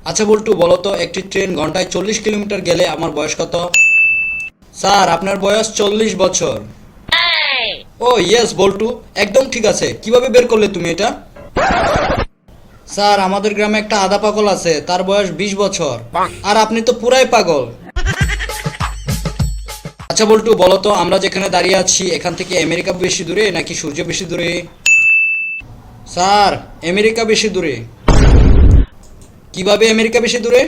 আচ্ছা বল্টু, বলো তো একটি ট্রেন ঘন্টায় 40 কিলোমিটার গেলে আমার বয়স কত? স্যার, আপনার বয়স 40 বছর। ও ইয়েস বল্টু, একদম ঠিক আছে। কিভাবে বের করলে তুমি এটা? স্যার, আমাদের গ্রামে একটা আধা পাগল আছে, তার বয়স 20 বছর। আর আপনি তো পুরাই পাগল। আচ্ছা বল্টু, বলো তো আমরা যেখানে দাঁড়িয়ে আছি এখান থেকে আমেরিকা বেশি দূরে নাকি সূর্য বেশি দূরে? স্যার, আমেরিকা বেশি দূরে। কিভাবে আমেরিকা বেশি দূরে?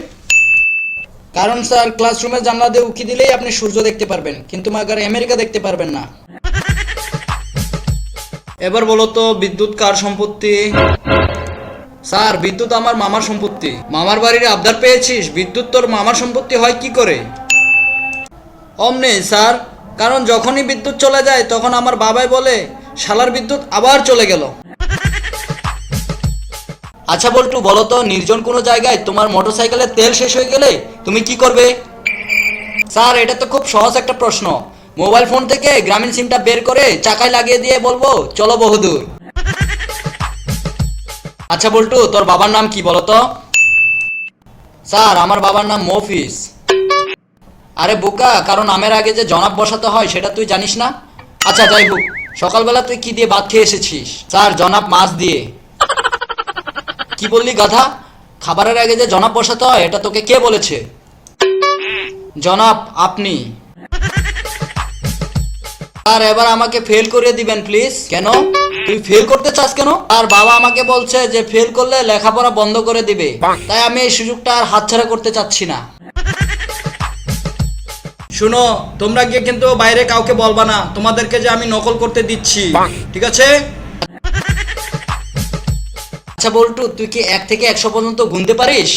কারণ স্যার, ক্লাসরুমের জানলা দিয়ে উঁকি দিলেই আপনি সূর্য দেখতে পারবেন, কিন্তু মাগার আমেরিকা দেখতে পারবেন না। এবার বলো তো বিদ্যুৎ কার সম্পত্তি? স্যার, বিদ্যুৎ আমার মামার সম্পত্তি। মামার বাড়ির আবদার পেয়েছিস, বিদ্যুৎ তোর মামার সম্পত্তি হয় কি করে? অমনি স্যার, কারণ যখনই বিদ্যুৎ চলে যায় তখন আমার বাবাই বলে শালার বিদ্যুৎ আবার চলে গেল। আচ্ছা বল্টু, বলো তো নির্জন কোনো জায়গায় তোমার মোটরসাইকেলের তেল শেষ হয়ে গেলে তুমি কি করবে? স্যার, এটা তো খুব সহজ একটা প্রশ্ন। মোবাইল ফোন থেকে গ্রামীণ সিমটা বের করে চাকায় লাগিয়ে দিয়ে বলবো চলো বহুদূর। আচ্ছা বল্টু, তোর বাবার নাম কি বলো তো? স্যার, আমার বাবার নাম মফিস। আরে বোকা, কারণ নামের আগে যে জনাব বসাতে হয় সেটা তুই জানিস না? আচ্ছা যাই হোক, সকালবেলা তুই কি দিয়ে ভাত খেয়ে এসেছিস? স্যার, জনাব মাছ দিয়ে। কি বললি গাধা? খাবারের আগে যে জনাব বসাতে হয় এটা তোকে কে বলেছে? জনাব আপনি। আর এবার আমাকে ফেল করে দিবেন প্লিজ। কেন? তুই ফেল করতে চাস কেন? আর বাবা আমাকে বলছে যে ফেল করলে লেখাপড়া বন্ধ করে দিবে, তাই আমি এই সুযোগটা আর হাতছাড়া করতে চাচ্ছি না। শুনো, তোমরা গিয়ে কিন্তু বাইরে কাউকে বলবা না তোমাদেরকে যে আমি নকল করতে দিচ্ছি, ঠিক আছে? আচ্ছা বল্টু, তুই কি 1 থেকে 100 পর্যন্ত গুনতে পারিস?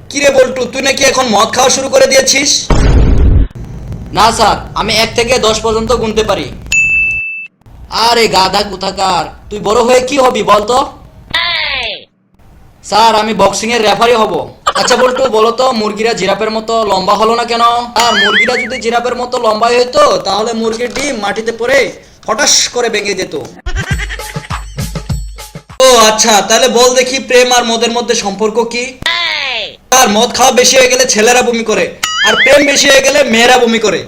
কি রে বল্টু, তুই নাকি এখন মদ খাওয়া শুরু করে দিয়েছিস? না স্যার, আমি 1 থেকে 10 পর্যন্ত গুনতে পারি। আরে গাধা কোথাকার, তুই বড় হয়ে কি হবি বলতো? স্যার, আমি বক্সিং এর রেফারি হব। আচ্ছা বল্টু, বলো তো মুরগিরা জিরাফের মতো লম্বা হলো না কেন? আর মুরগিরা যদি জিরাফের মতো লম্বা হতো তাহলে মুরগির ডিম মাটিতে পড়ে হঠাৎ করে ভেঙে যেত। ও আচ্ছা, তাহলে বল দেখি প্রেম আর মদের মধ্যে সম্পর্ক কি? আর মদ খাওয়া বেশি হয়ে গেলে ছেলেরা বমি করে, আর প্রেম বেশি হয়ে গেলে মেয়েরা বমি করে।